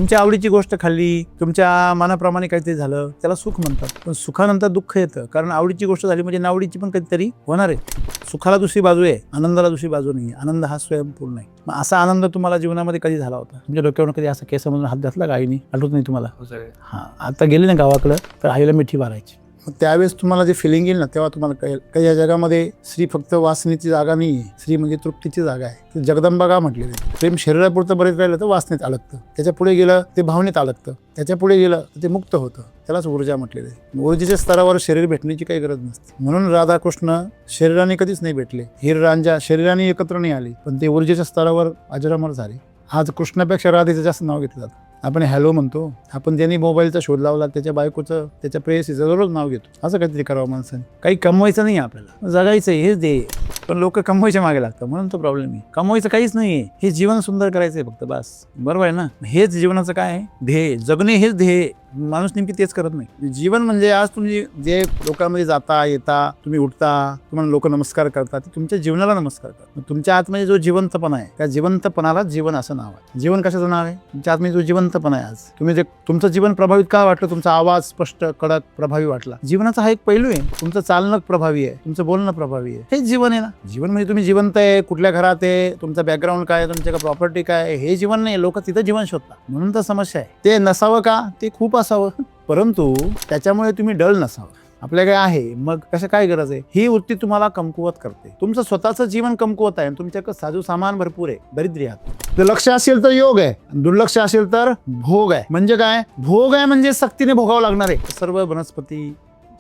तुमच्या आवडीची गोष्ट खाल्ली, तुमच्या मनाप्रमाणे काहीतरी झालं, त्याला सुख म्हणतात. पण सुखानंतर दुःख येतं, कारण आवडीची गोष्ट झाली म्हणजे नावडीची पण कधीतरी होणार आहे. सुखाला दुसरी बाजू आहे, आनंदाला दुसरी बाजू नाही. आनंद हा स्वयंपूर्ण आहे. मग असा आनंद तुम्हाला जीवनामध्ये कधी झाला होता? म्हणजे डोक्यावर कधी असा केसामधून हात घातला का आईने? आठवत नाही तुम्हाला? हा, आता गेले ना गावाकडं तर आईला मिठी मारायची. मग त्यावेळेस तुम्हाला जे फिलिंग येईल ना, तेव्हा तुम्हाला कळेल का या जगामध्ये स्त्री फक्त वासनेची जागा नाही आहे, स्त्री म्हणजे तृप्तीची जागा आहे. जगदंबा का म्हटलेलं आहे. प्रेम शरीरापुरतं बरेच राहिलं तर वासनेत अडकतं, त्याच्या पुढे गेलं ते भावनेत अडकतं, त्याच्या पुढे गेलं तर ते मुक्त होतं. त्यालाच ऊर्जा म्हटलेलं आहे. ऊर्जेच्या स्तरावर शरीर भेटण्याची काही गरज नसते. म्हणून राधाकृष्ण शरीराने कधीच नाही भेटले. हीर रांझा शरीराने एकत्र नाही आले, पण ते ऊर्जेच्या स्तरावर अजरामर झाले. आज कृष्णापेक्षा राधेचं जास्त नाव घेतलं जातं. आपण हॅलो म्हणतो, आपण ज्यांनी मोबाईलचा शोध लावला त्याच्या बायकोचं, त्याच्या प्रेयसीचं दररोज नाव घेतो. असं काहीतरी करावं माणसाने. काही कमवायचं नाही आपल्याला, जगायचं हेच ध्येय. पण लोक कमवायच्या मागे लागतात, म्हणून तो प्रॉब्लेम आहे. कमवायचं काहीच नाहीये, हे जीवन सुंदर करायचंय फक्त, बस. बरोबर आहे ना? हेच जीवनाचं काय आहे? ध्येय. जगणे हेच ध्येय. माणूस नेमकी तेच करत नाही. जीवन म्हणजे आज तुम्ही जे लोकांमध्ये जाता येता, तुम्ही उठता, तुम्हाला लोक नमस्कार करतात, ते तुमच्या जीवनाला नमस्कार करतात. तुमच्या आतमध्ये जो जिवंतपणा आहे, त्या जिवंतपणाला जीवन असं नाव आहे. जीवन कशाचं नाव आहे? तुमच्या आतमध्ये जो जिवंतपणा आहे. आज तुम्ही जे तुमचं जीवन प्रभावित का वाटलं? तुमचा आवाज स्पष्ट, कडक, प्रभावी वाटला. जीवनाचा हा एक पैलू आहे. तुमचं चालणं प्रभावी आहे, तुमचं बोलणं प्रभावी आहे. हेच जीवन आहे ना. जीवन म्हणजे तुम्ही जिवंत आहे, कुठल्या घरात आहे, तुमचा बॅकग्राऊंड काय, तुमच्या प्रॉपर्टी काय, हे जीवन नाही. लोक तिथं जीवन शोधतात, म्हणून तर समस्या आहे. ते नसावं का? ते खूप असावं, परंतु त्याच्यामुळे तुम्ही डल नसावं. आपल्या काय आहे, मग कसं काय गरज आहे? ही वृत्ती तुम्हाला कमकुवत करते. तुमचं स्वतःचं जीवन कमकुवत आहे, तुमच्याकडे साजू सामान भरपूर आहे, दरिद्री आहात. जर लक्ष असेल तर योग आहे, दुर्लक्ष असेल तर भोग आहे. म्हणजे काय? भोग आहे म्हणजे सक्तीने भोगावं लागणार आहे. सर्व वनस्पती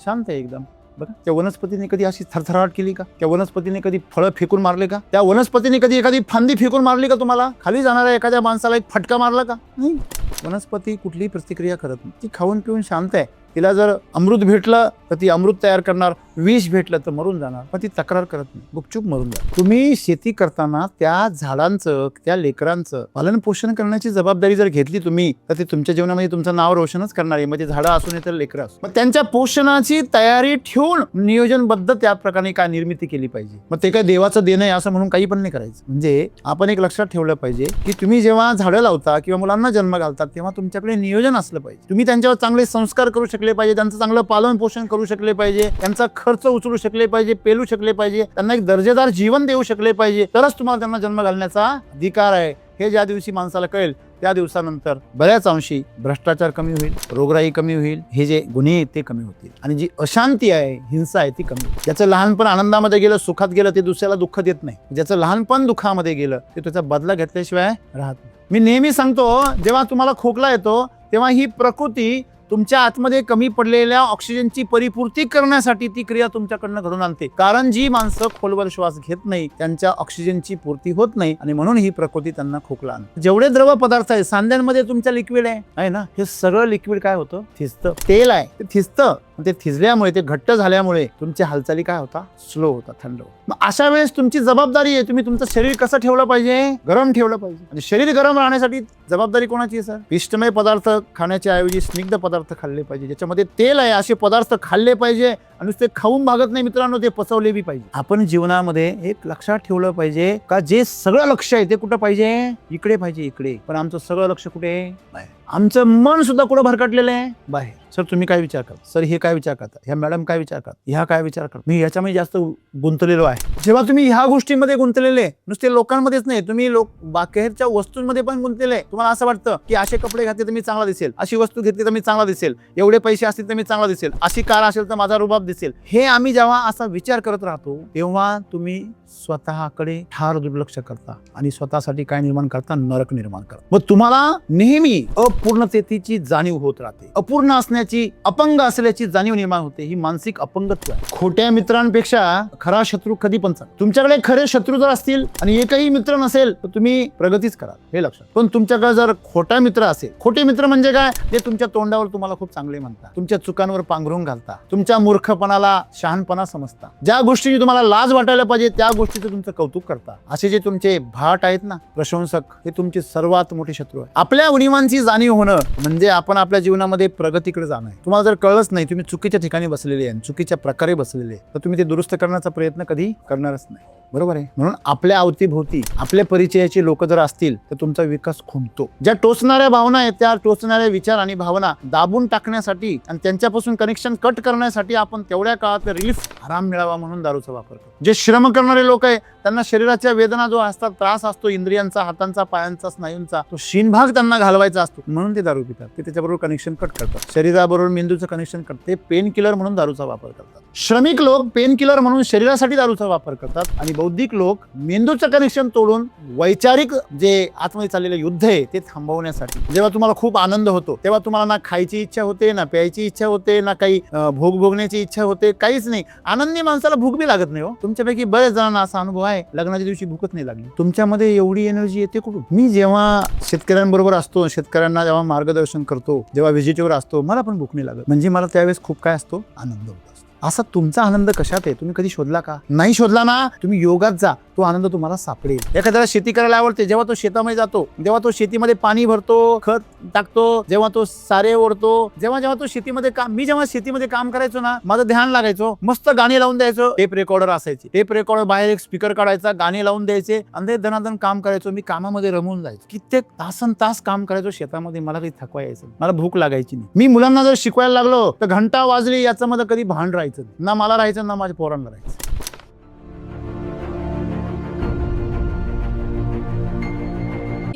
शांत आहे एकदम. बघा, त्या वनस्पतीने कधी अशी थरथराट केली का? त्या वनस्पतीने कधी फळं फेकून मारले का? त्या वनस्पतीने कधी एखादी फांदी फेकून मारली का? तुम्हाला खाली जाणाऱ्या एखाद्या माणसाला एक फटका मारला का? नाही. वनस्पती कुठलीही प्रतिक्रिया करत नाही. ती खाऊन पिऊन शांत आहे. तिला जर अमृत भेटलं तर ती अमृत तयार करणार, विष भेटलं तर मरून जाणार, पण ती तक्रार करत नाही, गुपचूप मरून जाणार. तुम्ही शेती करताना त्या झाडांचं, त्या लेकरांचं पालन पोषण करण्याची जबाबदारी जर घेतली तुम्ही, तर ते तुमच्या जीवनामध्ये तुमचं नाव रोशनच करणार आहे. म्हणजे झाडं असू नये तर लेकरं असू. मग त्यांच्या पोषणाची तयारी ठेवून नियोजनबद्ध त्या प्रकारे काय निर्मिती केली पाहिजे. मग ते काय देवाचं देणं आहे असं म्हणून काही पण नाही करायचं. म्हणजे आपण एक लक्षात ठेवलं पाहिजे की तुम्ही जेव्हा झाडं लावता किंवा मुलांना जन्म घालतात, तेव्हा तुमच्याकडे नियोजन असलं पाहिजे. तुम्ही त्यांच्यावर चांगले संस्कार करू शकले पाहिजे, त्यांचं चांगलं पालन पोषण करू शकले पाहिजे, त्यांचा खर्च उचलू शकले पाहिजे, पेलू शकले पाहिजे, त्यांना एक दर्जेदार जीवन देऊ शकले पाहिजे, तरच तुम्हाला त्यांना जन्म घालण्याचा अधिकार आहे. हे ज्या दिवशी माणसाला कळेल, त्या दिवसानंतर बऱ्याच अंशी भ्रष्टाचार कमी होईल, रोगराई कमी होईल, हे जे गुन्हे आहेत ते कमी होतील, आणि जी अशांती आहे, हिंसा आहे ती कमी होईल. ज्याचं लहानपण आनंदामध्ये गेलं, सुखात गेलं, ते दुसऱ्याला दुःख देत नाही. ज्याचं लहानपण दुःखामध्ये गेलं, ते त्याचा बदला घेतल्याशिवाय राहत नाही. मी नेहमी सांगतो, जेव्हा तुम्हाला खोकला येतो तेव्हा ही प्रकृती तुमच्या आतमध्ये कमी पडलेल्या ऑक्सिजनची परिपूर्ती करण्यासाठी ती क्रिया तुमच्याकडनं घडून आणते. कारण जी माणसं खोलवर श्वास घेत नाही, त्यांच्या ऑक्सिजनची पूर्ती होत नाही, आणि म्हणून ही प्रकृती त्यांना खोकला आणते. जेवढे द्रव पदार्थ आहे, सांध्यांमध्ये तुमच्या लिक्विड आहे ना, हे सगळं लिक्विड काय होतं? थिजतं. तेल आहे, ते थिजतं. ते थिजल्यामुळे, ते घट्ट झाल्यामुळे तुमच्या हालचाली काय होता? स्लो होता, थंड होता. मग अशा वेळेस तुमची जबाबदारी आहे, तुम्ही तुमचं शरीर कसं ठेवलं पाहिजे? गरम ठेवलं पाहिजे. आणि शरीर गरम राहण्यासाठी जबाबदारी कोणाची आहे सर? पिष्टमय पदार्थ खाण्याच्या ऐवजी स्निग्ध पदार्थ खाल्ले पाहिजे, ज्याच्यामध्ये तेल आहे असे पदार्थ खाल्ले पाहिजे. आणि ते खाऊन भागत नाही मित्रांनो, ते पचवले बी पाहिजे. आपण जीवनामध्ये एक लक्षात ठेवलं पाहिजे का जे सगळं लक्ष आहे ते कुठं पाहिजे? इकडे पाहिजे, इकडे. पण आमचं सगळं लक्ष कुठे? बाहेर. आमचं मन सुद्धा कुठं भरकटलेलं आहे? बाहेर. सर तुम्ही काय विचार करता? सर हे काय विचार करता? ह्या मॅडम काय विचार करतात? ह्या काय विचार करतात? मी ह्याच्यामध्ये जास्त गुंतलेलो आहे. जेव्हा तुम्ही ह्या गोष्टींमध्ये गुंतलेले, नुसते लोकांमध्येच नाही, तुम्ही बाहेरच्या वस्तूंमध्ये पण गुंतलेले. तुम्हाला असं वाटतं की असे कपडे घातले तर मी चांगला दिसेल, अशी वस्तू घेतली तर मी चांगला दिसेल, एवढे पैसे असतील तर मी चांगला दिसेल, अशी कार असेल तर माझा रुबाब दिसेल. हे आम्ही जेव्हा असा विचार करत राहतो, तेव्हा तुम्ही स्वतःकडे ठार दुर्लक्ष करता आणि स्वतःसाठी काय निर्माण करता? नरक निर्माण करता. मग तुम्हाला नेहमी अपूर्णतेची जाणीव होत राहते. अपूर्ण असण्याची, अपंग असल्याची जाणीव निर्माण होते. ही मानसिक अपंगत्व आहे. खोट्या मित्रांपेक्षा खरा शत्रू कधी पण चांगला. तुमच्याकडे खरे शत्रू जर असतील आणि एकही मित्र नसेल तर तुम्ही प्रगतीच कराल, हे लक्षात. पण तुमच्याकडे जर खोटा मित्र असेल, खोटे मित्र म्हणजे काय? ते तुमच्या तोंडावर तुम्हाला खूप चांगले म्हणतात, तुमच्या चुकांवर पांघरून घालता, तुमच्या मूर्खपणाला शहाणपणा समजता, ज्या गोष्टीची तुम्हाला लाज वाटायला पाहिजे त्या गोष्टीचं तुमचं कौतुक करता. असे जे तुमचे भाट आहेत ना, प्रशंसक, हे तुमचे सर्वात मोठे शत्रू आहे. आपल्या उणिवांची जाणीव होणं म्हणजे आपण आपल्या जीवनामध्ये प्रगतीकडे जाणं आहे. तुम्हाला जर कळलंच नाही, तुम्ही चुकीच्या ठिकाणी बसलेले आहे, चुकीच्या प्रकारे बसलेले, तर तुम्ही ते दुरुस्त करण्याचा प्रयत्न कधी करणारच नाही. बरोबर आहे. म्हणून आपल्या अवतीभोवती आपल्या परिचयाचे लोक जर असतील तर तुमचा विकास खुंटतो. ज्या टोचणाऱ्या भावना आहेत त्या टोचणाऱ्या विचार आणि भावना दाबून टाकण्यासाठी आणि त्यांच्यापासून कनेक्शन कट करण्यासाठी आपण तेवढ्या काळात रिलीफ आराम मिळावा म्हणून दारूचा वापर करतो. जे श्रम करणारे लोक आहे त्यांना शरीराच्या वेदना जो असतात, त्रास असतो इंद्रियांचा, हातांचा, पायांचा, स्नायूंचा, तो शीनभाग त्यांना घालवायचा असतो म्हणून ते दारू पितात. ते त्याच्याबरोबर कनेक्शन कट करतात, शरीराबरोबर मेंदूचं कनेक्शन करतात. ते पेन किलर म्हणून दारूचा वापर करतात. श्रमिक लोक पेन किलर म्हणून शरीरासाठी दारूचा वापर करतात आणि बौद्धिक लोक मेंदूचं कनेक्शन तोडून वैचारिक जे आतमध्ये चाललेलं युद्ध आहे ते थांबवण्यासाठी. जेव्हा तुम्हाला खूप आनंद होतो तेव्हा तुम्हाला ना खायची इच्छा होते, ना प्यायची इच्छा होते, ना काही भोग भोगण्याची इच्छा होते, काहीच नाही. आनंदी माणसाला भूक बी लागत नाही हो. तुमच्यापैकी बरेच जणांना असा अनुभव आहे, लग्नाच्या दिवशी भूकच नाही लागली. तुमच्यामध्ये एवढी एनर्जी येते कुठून? मी जेव्हा शेतकऱ्यांबरोबर असतो, शेतकऱ्यांना जेव्हा मार्गदर्शन करतो, जेव्हा व्हिजिटवर असतो, मला पण भूक नाही लागत. म्हणजे मला त्यावेळेस खूप काय असतो, आनंद होतो. असा तुमचा आनंद कशात आहे? तुम्ही कधी शोधला का? नाही शोधला ना, तुम्ही योगात जा, तो आनंद तुम्हाला सापडेल. एखाद्याला शेती करायला आवडते, जेव्हा तो शेतामध्ये जातो, जेव्हा तो शेतीमध्ये पाणी भरतो, खत टाकतो, जेव्हा तो सारे ओढतो, जेव्हा तो शेतीमध्ये काम, मी जेव्हा शेतीमध्ये काम करायचो ना, माझं ध्यान लागायचो, मस्त गाणी लावून द्यायचो. टेप रेकॉर्डर असायचे, टेप रेकॉर्डर बाहेर एक स्पीकर काढायचा, गाणी लावून द्यायचे आणि ते दनादन काम करायचो. मी कामामध्ये रमून जायचो, कित्येक तासन तास काम करायचो शेतामध्ये. मला काही थकवा यायचं, मला भूक लागायची नाही. मी मुलांना जर शिकवायला लागलो तर घंटा वाजली याचं मध्ये कधी भान राहायचं ना, मला राहायचं ना माझ्या पोरांना राहायचं.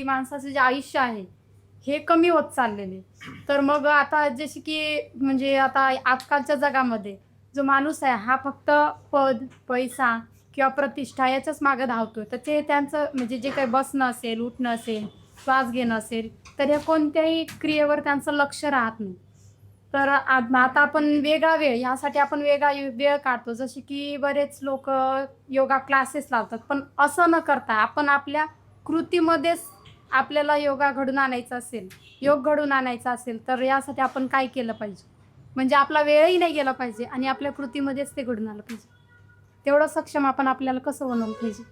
माणसाचं जे आयुष्य आहे हे कमी होत चाललेले. तर मग आता जशी की म्हणजे आता आजकालच्या जगामध्ये जो माणूस आहे हा फक्त पद, पैसा किंवा प्रतिष्ठा याच्याच मागे धावतोय. तर ते त्यांचं म्हणजे जे काही बसणं असेल, उठणं असेल, श्वास घेणं असेल, तर या कोणत्याही क्रियेवर त्यांचं लक्ष राहत नाही. तर आता आपण वेगळा वेळ ह्यासाठी आपण वेगळा वेळ काढतो. जसे की बरेच लोक योगा क्लासेस लावतात, पण असं न करता आपण आपल्या कृतीमध्येच आपल्याला योगा घडून आणायचा असेल, योग घडून आणायचा असेल, तर यासाठी आपण काय केलं पाहिजे? म्हणजे आपला वेळही नाही गेला पाहिजे आणि आपल्या कृतीमध्येच ते घडून आलं पाहिजे. तेवढं सक्षम आपण आपल्याला कसं बनवलं पाहिजे?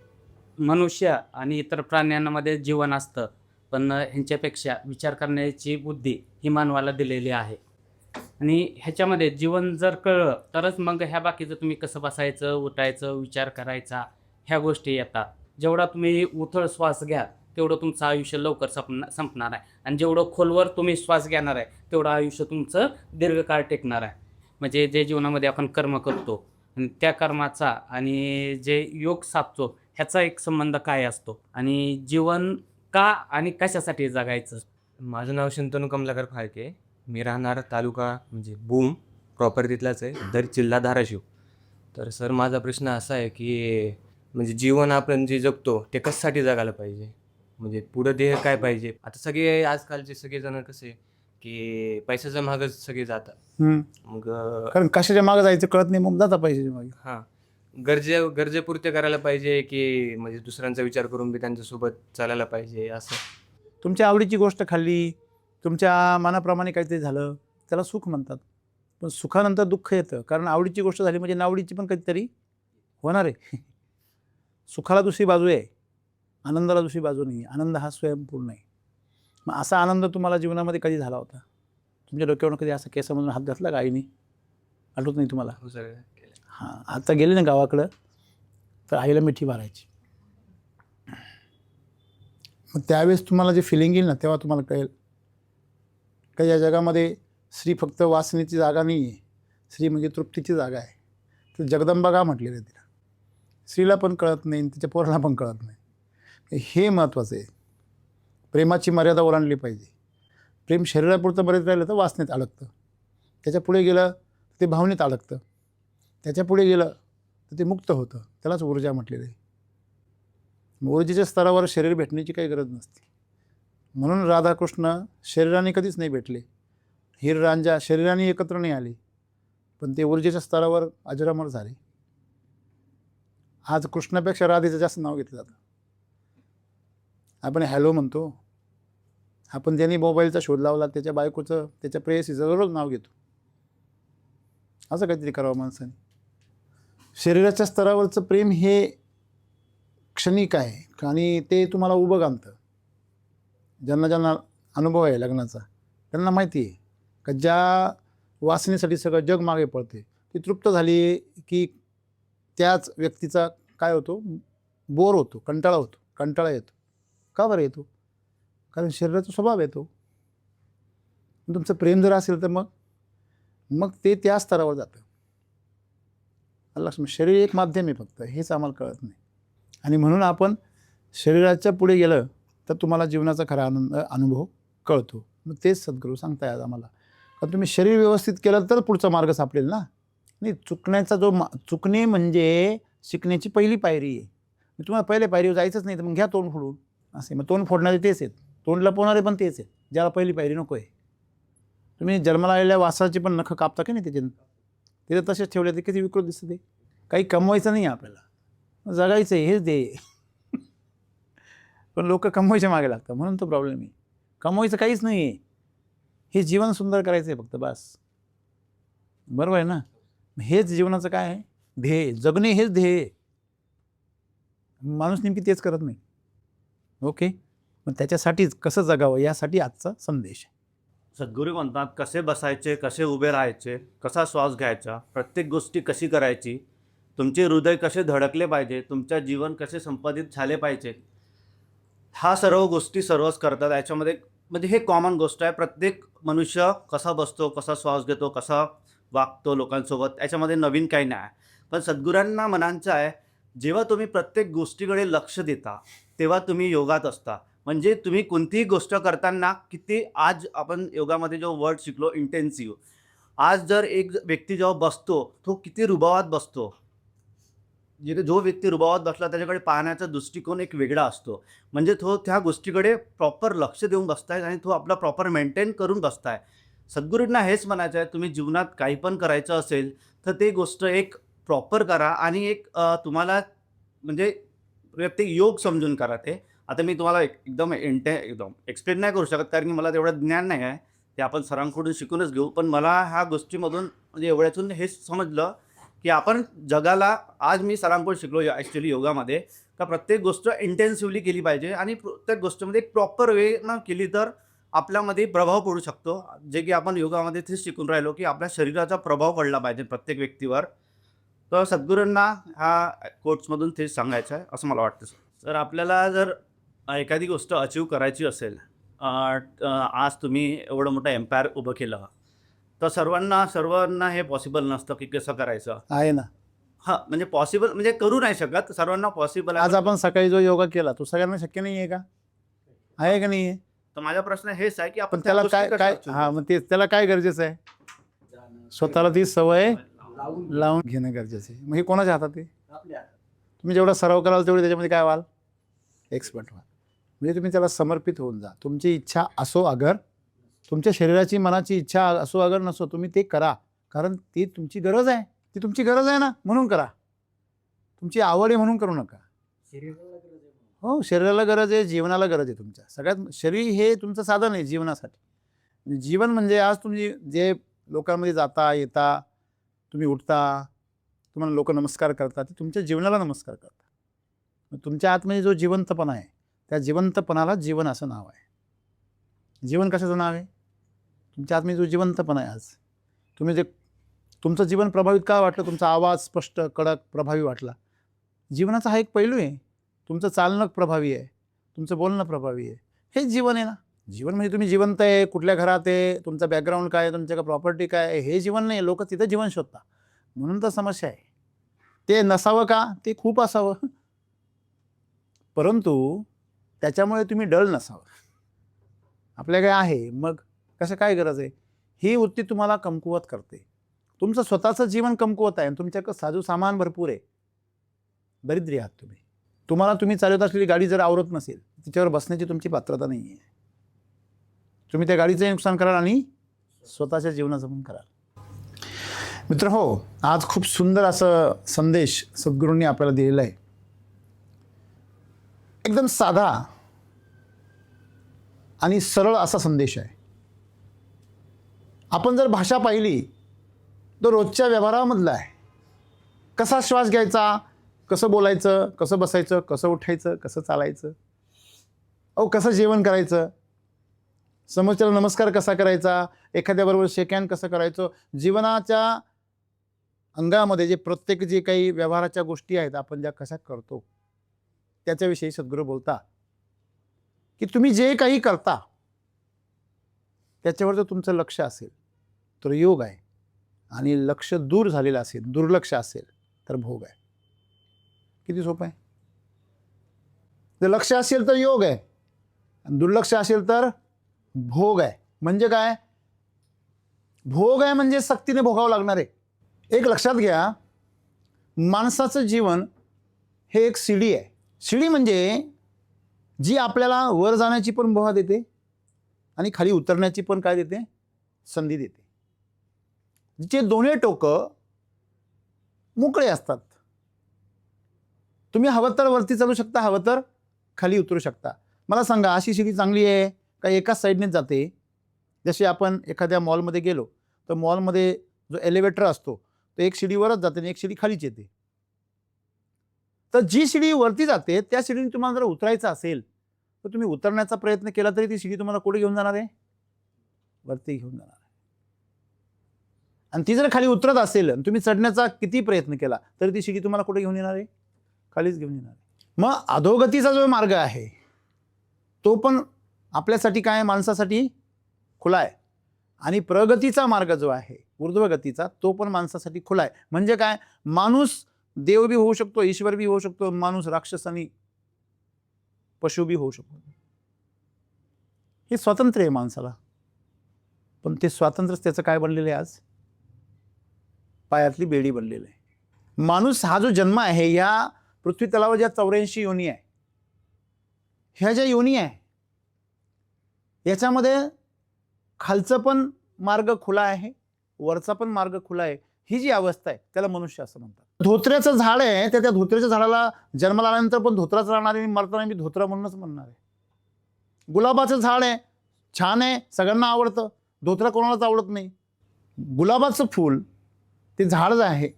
मनुष्य आणि इतर प्राण्यांमध्ये जीवन असतं, पण ह्यांच्यापेक्षा विचार करण्याची बुद्धी ही मानवाला दिलेली आहे. आणि ह्याच्यामध्ये जीवन जर कळलं तरच मग ह्या बाकीचं तुम्ही कसं बसायचं, उठायचं, विचार करायचा ह्या गोष्टी येतात. जेवढा तुम्ही उथळ श्वास घ्या तेवढं तुमचं आयुष्य लवकर संपणार आहे. आणि जेवढं खोलवर तुम्ही श्वास घेणार आहे तेवढं आयुष्य तुमचं दीर्घकाळ टिकणार आहे. म्हणजे जे जीवनामध्ये आपण कर्म करतो आणि त्या कर्माचा आणि जे योग साधतो ह्याचा एक संबंध काय असतो आणि जीवन का आणि कशासाठी जगायचं. माझं नाव शंतनू कमलाकर फाळके. मी राहणार तालुका म्हणजे भूम, प्रॉपर तिथलाच आहे, जिल्हा धाराशिव. तर सर माझा प्रश्न असा आहे की म्हणजे जीवन आपण जे जगतो ते कशासाठी जगायला पाहिजे, म्हणजे पुढं ध्येय काय पाहिजे. आता सगळे आजकालचे सगळेजण कसे की पैशाच्या मागच सगळे जातात. मग कारण कशाच्या मागे जायचं कळत नाही, मग जाता पाहिजे मागे. हां, गरजेपुरते करायला पाहिजे की म्हणजे दुसऱ्यांचा विचार करून बी त्यांच्यासोबत चालायला पाहिजे असं. तुमच्या आवडीची गोष्ट खाल्ली, तुमच्या मनाप्रमाणे काहीतरी झालं, त्याला सुख म्हणतात. पण सुखानंतर दुःख येतं, कारण आवडीची गोष्ट झाली म्हणजे नावडीची पण कधीतरी होणार आहे. सुखाला दुसरी बाजू आहे, आनंदाला दुसरी बाजू नाही. आनंद हा स्वयंपूर्ण आहे. मग असा आनंद तुम्हाला जीवनामध्ये कधी झाला होता? तुमच्या डोक्यावरून कधी असा केसामधून हात घातला का आईने? आठवत नाही तुम्हाला? हो सर. हां, आता गेले ना गावाकडं तर आईला मिठी मारायची. मग त्यावेळेस तुम्हाला जे फिलिंग येईल ना तेव्हा तुम्हाला कळेल का या जगामध्ये स्त्री फक्त वासनेची जागा नाही आहे, स्त्री म्हणजे तृप्तीची जागा आहे. तर जगदंबा का म्हटलेलं आहे तिला? स्त्रीला पण कळत नाही, तिच्या पोराला पण कळत नाही. हे महत्त्वाचं आहे. प्रेमाची मर्यादा ओलांडली पाहिजे. प्रेम शरीरापुरतं बरेच राहिलं तर वासनेत अडकतं, त्याच्या पुढे गेलं तर ते भावनेत अडकतं, त्याच्या पुढे गेलं तर ते मुक्त होतं. त्यालाच ऊर्जा म्हटलेलं आहे. ऊर्जेच्या स्तरावर शरीर भेटण्याची काही गरज नसते. म्हणून राधाकृष्ण शरीराने कधीच नाही भेटले. हीर रांझा शरीराने एकत्र नाही आले, पण ते ऊर्जेच्या स्तरावर अजरामर झाले. आज कृष्णापेक्षा राधेचं जास्त नाव घेतलं जातं. आपण हॅलो म्हणतो, आपण ज्यांनी मोबाईलचा शोध लावला त्याच्या बायकोचं, त्याच्या प्रेयसीचं रोज नाव घेतो. असं काहीतरी करावं माणसाने. शरीराच्या स्तरावरचं प्रेम हे क्षणिक आहे आणि ते तुम्हाला उभं आणतं. ज्यांना ज्यांना अनुभव आहे लग्नाचा त्यांना माहिती आहे का ज्या वासनेसाठी सगळं जग मागे पडते ती तृप्त झाली की त्याच व्यक्तीचा काय होतो, बोर होतो, कंटाळा येतो. का बरं येतो? कारण शरीराचा स्वभाव येतो. तुमचं प्रेम जर असेल तर मग ते त्या स्तरावर जातं. लक्ष्मी शरीर एक माध्यम आहे फक्त, हेच आम्हाला कळत नाही. आणि म्हणून आपण शरीराच्या पुढे गेलं तर तुम्हाला जीवनाचा खरा अनुभव कळतो. मग तेच सद्गुरू सांगताय आज आम्हाला. कारण तुम्ही शरीर व्यवस्थित केलं तर पुढचा मार्ग सापडेल ना. नाही, चुकण्याचा चुकणे म्हणजे शिकण्याची पहिली पायरी आहे. मी तुम्हाला पहिल्या पायरीवर जायचंच नाही तर मग घ्या तोंड फोडून असे. मग तोंड फोडणारे तेच आहेत, तोंड लपवणारे पण तेच आहेत, ज्याला पहिली पायरी नको आहे. तुम्ही जन्माला आलेल्या वासाची पण नखं कापता की नाही त्याचे, तिथे तसेच ठेवले ते किती विकृत दिसतं. ते काही कमवायचं नाही आपल्याला, जगायचं आहे, हेच ध्येय. पण लोक कमवायच्या मागे लागतात, म्हणून तो प्रॉब्लेम आहे. कमवायचं काहीच नाही आहे, हे जीवन सुंदर करायचं आहे फक्त, बस. बरोबर आहे ना. हेच जीवनाचं काय आहे, ध्येय. जगणे हेच ध्येय आहे. माणूस नेमकी तेच करत नाही. ओके, मग त्याच्यासाठीच कसं जगावं यासाठी आजचा संदेश आहे. सद्गुरू म्हणतात कसे बसायचे, कसे उभे राहायचे, कसा श्वास घ्यायचा, प्रत्येक गोष्टी कशी करायची, तुमचे हृदय कसे धडकले पाहिजे, तुमच्या जीवन कसे संपादित झाले पाहिजे, हा सर्व गोष्टी सर्वच करतात. याच्यामध्ये म्हणजे हे कॉमन गोष्ट आहे. प्रत्येक मनुष्य कसा बसतो, कसा श्वास घेतो, कसा वागतो लोकांसोबत, याच्यामध्ये नवीन काही नाही. पण सद्गुरांना म्हणायचं आहे, जेव्हा तुम्ही प्रत्येक गोष्टीकडे लक्ष देता तेव्हा तुम्ही योगात असता. म्हणजे तुम्ही कोणतीही गोष्ट करताना किती, आज आपण योगामध्ये जो वर्ड शिकलो इंटेन्सिव्ह, आज जर एक व्यक्ती जेव्हा बसतो तो किती रुबावात बसतो. जो व्यक्ती रुबावात बसला त्याच्याकडे पाहण्याचा दृष्टिकोन एक वेगळा असतो. म्हणजे तो त्या गोष्टीकडे प्रॉपर लक्ष देऊन बसताय आणि तो आपला प्रॉपर मेंटेन करून बसताय. सद्गुरूंना हेच म्हणायचं आहे, तुम्ही जीवनात काही पण करायचं असेल तर ते गोष्ट एक प्रॉपर करा आणि एक तुम्हाला म्हणजे प्रत्येक योग समजून करा ते. आता मी तुम्हाला एकदम एक्सप्लेन नाही करू शकत कारण की मला तेवढं ज्ञान नाही आहे. ते आपण सरांकडून शिकूनच घेऊ. पण मला ह्या गोष्टीमधून म्हणजे एवढ्यातून हेच समजलं की आपण जगाला, आज मी सरांकडून शिकलो ॲक्च्युली योगामध्ये, का प्रत्येक गोष्ट इंटेन्सिव्हली केली पाहिजे आणि प्रत्येक गोष्टीमध्ये एक प्रॉपर वेनं केली तर आपल्यामध्ये प्रभाव पडू शकतो. जे की आपण योगामध्ये तेच शिकून राहिलो की आपल्या शरीराचा प्रभाव पडला पाहिजे प्रत्येक व्यक्तीवर. तर सद्गुरूंना ह्या कोट्समधून तेच सांगायचं आहे असं मला वाटतं. सर आपल्याला जर एखादी गोष्ट अचीव करायची असेल, आज तुम्ही एवढं मोठं एम्पायर उभं केलं, तर सर्वांना हे पॉसिबल नसतं की कसं करायचं आहे ना. हां, म्हणजे पॉसिबल म्हणजे करू नाही शकत, सर्वांना पॉसिबल आहे. आज आपण सकाळी जो योगा केला तो सगळ्यांना शक्य नाही आहे का? आहे का नाही आहे? तर माझा प्रश्न हेच आहे की आपण पण त्याला काय काय मग ते त्याला काय गरजेचं आहे? स्वतःला ती सवय लावून घेणं गरजेचं आहे. मग हे कोणाच्या हातात आहे? तुम्ही जेवढा सराव कराल तेवढे त्याच्यामध्ये काय व्हाल, एक्सपर्ट व्हाल. म्हणजे तुम्ही त्याला समर्पित होऊन जा. तुमची इच्छा असो अगर, तुमच्या शरीराची मनाची इच्छा असो अगर नसो, तुम्ही ते करा. कारण ती तुमची गरज आहे, ती तुमची गरज आहे ना, म्हणून करा. तुमची आवड आहे म्हणून करू नका. हो, शरीराला गरज आहे, जीवनाला गरज आहे. तुमच्या सगळ्यात शरीर हे तुमचं साधन आहे जीवनासाठी. जीवन म्हणजे आज तुम्ही जे लोकांमध्ये जाता येता, तुम्ही उठता, तुम्हाला लोक नमस्कार करतात, ते तुमच्या जीवनाला नमस्कार करतात. मग तुमच्या आतमध्ये जो जिवंतपणा आहे त्या जिवंतपणाला जीवन असं नाव आहे. जीवन कशाचं नाव आहे? तुमच्या आतमध्ये जो जिवंतपणा आहे. आज तुम्ही जे तुमचं जीवन प्रभावित का वाटलं, तुमचा आवाज स्पष्ट कडक प्रभावी वाटला, जीवनाचा हा एक पैलू आहे. तुमचं चालणं प्रभावी आहे, तुमचं बोलणं प्रभावी आहे, हेच जीवन आहे ना. जीवन म्हणजे तुम्ही जिवंत आहे, कुठल्या घरात आहे, तुमचा बॅकग्राऊंड काय आहे, तुमच्या प्रॉपर्टी काय आहे, हे जीवन नाही. लोक तिथं जीवन शोधतात, म्हणून तर समस्या आहे. ते नसावं का? ते खूप असावं, परंतु त्याच्यामुळे तुम्ही डल नसावं. आपल्याकडे आहे, मग कसं काय गरज आहे? ही वृत्ती तुम्हाला कमकुवत करते. तुमचं स्वतःचं जीवन कमकुवत आहे आणि तुमच्याकडे साधू सामान भरपूर आहे. दरिद्री आहात तुम्ही. तुम्ही चालवत असलेली गाडी जर आवरत नसेल, तिच्यावर बसण्याची तुमची पात्रता नाही आहे. तुम्ही त्या गाडीचंही नुकसान कराल आणि स्वतःच्या जीवनाचं पण कराल. मित्र हो, आज खूप सुंदर असं संदेश सद्गुरूंनी आपल्याला दिलेला आहे. एकदम साधा आणि सरळ असा संदेश आहे. आपण जर भाषा पाहिली तर रोजच्या व्यवहारामधला आहे. कसा श्वास घ्यायचा, कसं बोलायचं, कसं बसायचं, कसं उठायचं, कसं चालायचं, कसं जेवण करायचं, समोरच्याला नमस्कार कसा करायचा, एखाद्याबरोबर शेकहँड कसं करायचं. जीवनाच्या अंगामध्ये जे प्रत्येक जे काही व्यवहाराच्या गोष्टी आहेत आपण ज्या कशा करतो त्याच्याविषयी सद्गुरू बोलता की तुम्ही जे काही करता त्याच्यावर जर तुमचं लक्ष असेल तर योग आहे, आणि लक्ष दूर झालेलं असेल, दुर्लक्ष असेल तर भोग आहे. किती सोपं आहे. जर लक्ष असेल तर योग आहे, आणि दुर्लक्ष असेल तर भोग आहे. म्हणजे काय? भोग आहे म्हणजे सक्तीने भोगावं लागणार आहे. एक लक्षात घ्या, माणसाचं जीवन हे एक शिडी आहे. शिडी म्हणजे जी आपल्याला वर जाण्याची पण मुभा देते आणि खाली उतरण्याची पण काय देते? संधी देते. जिचे दोन्ही टोकं मोकळे असतात. तुम्ही हवं तर वरती चालू शकता, हवं तर खाली उतरू शकता. मला सांगा, अशी शिडी चांगली आहे का एकाच साईडनेच जाते? जसे आपण एखाद्या मॉलमध्ये गेलो तर मॉलमध्ये जो एलिव्हेटर असतो तो एक शिडीवरच जाते आणि एक शिडी खालीच येते. तर जी शिडी वरती जाते त्या शिडीने तुम्हाला जर उतरायचं असेल तर तुम्ही उतरण्याचा प्रयत्न केला तरी ती शिडी तुम्हाला कुठे घेऊन जाणार आहे? वरती घेऊन जाणार आहे. आणि ती जर खाली उतरत असेल आणि तुम्ही चढण्याचा किती प्रयत्न केला तरी ती शिडी तुम्हाला कुठे घेऊन येणार आहे? खालीच घेऊन येणार आहे. मग अधोगतीचा जो मार्ग आहे तो पण आपल्यासाठी काय, माणसासाठी खुला आहे. आणि प्रगतीचा मार्ग जो आहे ऊर्ध्वगतीचा तो पण माणसासाठी खुला आहे. म्हणजे काय? माणूस देव बी होऊ शकतो, ईश्वर बी होऊ शकतो, माणूस राक्षस आणि पशु बी होऊ शकतो. हे स्वातंत्र्य आहे माणसाला. पण ते स्वातंत्र्य त्याचं काय बनलेलं आहे? आज पायातली बेडी बनलेलं आहे. माणूस हा जो जन्म आहे, या पृथ्वी तलावर ज्या 84 योनी आहे, ह्या ज्या योनी आहे याच्यामध्ये खालचं पण मार्ग खुला आहे, वरचा पण मार्ग खुला आहे. ही जी अवस्था आहे त्याला मनुष्य असं म्हणतात. धोत्र्याचं झाड आहे, त्या धोत्र्याच्या झाडाला जन्माला आल्यानंतर पण धोत्राच राहणार आहे, मरताना मी धोत्रा म्हणूनच म्हणणार आहे. गुलाबाचं झाड आहे, छान आहे, सगळ्यांना आवडतं, धोत्रा कोणालाच आवडत नाही. गुलाबाचं फूल ते झाड जे आहे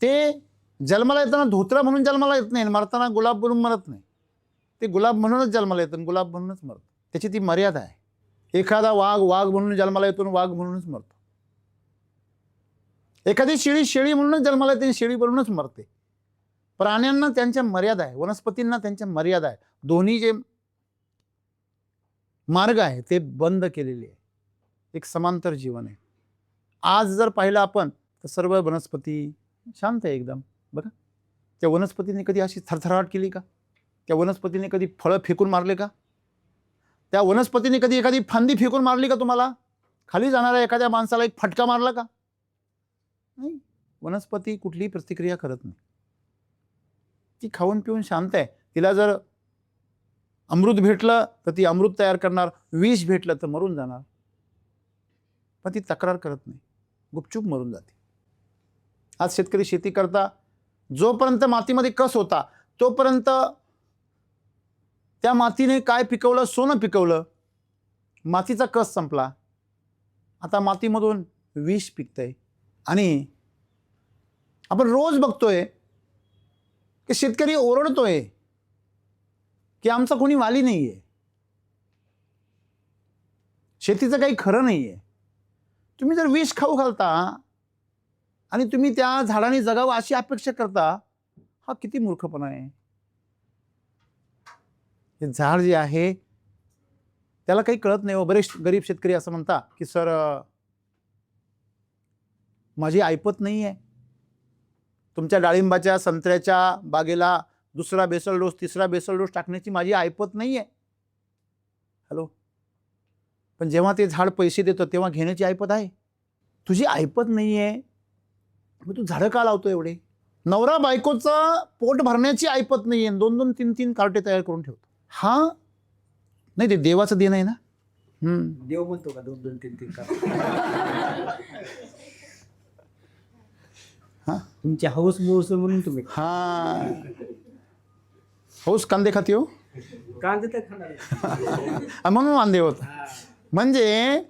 ते जन्माला येताना धोत्रा म्हणून जन्माला येत नाही, मरताना गुलाब म्हणून मरत नाही. ते गुलाब म्हणूनच जन्माला येतं, गुलाब म्हणूनच मरतं. त्याची ती मर्यादा आहे. एखादा वाघ म्हणून जन्माला येतो, वाघ म्हणूनच मरतो. एखादी शेळी शेळी म्हणूनच जन्माला येते, शेळी म्हणूनच मरते. प्राण्यांना त्यांच्या मर्यादा आहे, वनस्पतींना त्यांच्या मर्यादा आहे. दोन्ही जे मार्ग आहे ते बंद केलेले आहे. एक समांतर जीवन आहे. आज जर पाहिलं आपण तर सर्व वनस्पती शांत आहे एकदम. बघा, त्या वनस्पतीने कधी अशी थरथराट केली का? त्या वनस्पतीने कधी फळं फेकून मारले का? त्या वनस्पतीने कधी एखादी फांदी फेकून मारली का तुम्हाला? खाली जाणाऱ्या एखाद्या माणसाला एक फटका मारला का? नाही. वनस्पती कुठलीही प्रतिक्रिया करत नाही. ती खाऊन पिऊन शांत आहे. तिला जर अमृत भेटलं तर ती अमृत तयार करणार, विष भेटलं तर मरून जाणार. पण ती तक्रार करत नाही, गुपचूप मरून जाते. आज शेतकरी शेती करता, जोपर्यंत मातीमध्ये कस होता तोपर्यंत त्या मातीने काय पिकवलं? सोनं पिकवलं. मातीचा कस संपला, आता मातीमधून विष पिकतंय. आणि आपण रोज बघतोय की शेतकरी ओरडतोय की आमचा कोणी वाली नाही आहे, शेतीचं काही खरं नाही आहे. तुम्ही जर विष खाऊ घालता आणि तुम्ही त्या झाडाने जगावं अशी अपेक्षा करता, हा किती मूर्खपणा आहे. हे झाड जे आहे त्याला काही कळत नाही. बरेच गरीब शेतकरी असं म्हणता की सर माझी ऐपत नाही आहे, तुमच्या डाळिंबाच्या संत्र्याच्या बागेला दुसरा बेसल डोस तिसरा बेसल डोस टाकण्याची माझी ऐपत नाही आहे. हॅलो, पण जेव्हा ते झाड पैसे देतं तेव्हा घेण्याची ऐपत आहे. तुझी ऐपत नाही आहे मग तू झाडं का लावतो एवढे? नवरा बायकोचं पोट भरण्याची ऐपत नाही आहे, 2-2, 3-3 कार्टे तयार करून ठेवतो. हा नाही, ते देवाचं देणं आहे ना. देव म्हणतो का 2-2, 3-3 का? हा, तुमची हौस मोस म्हणून तुम्ही हा, हौस कांदे खाते हो. कांदे तर खाणार म्हणून वांदे होत. म्हणजे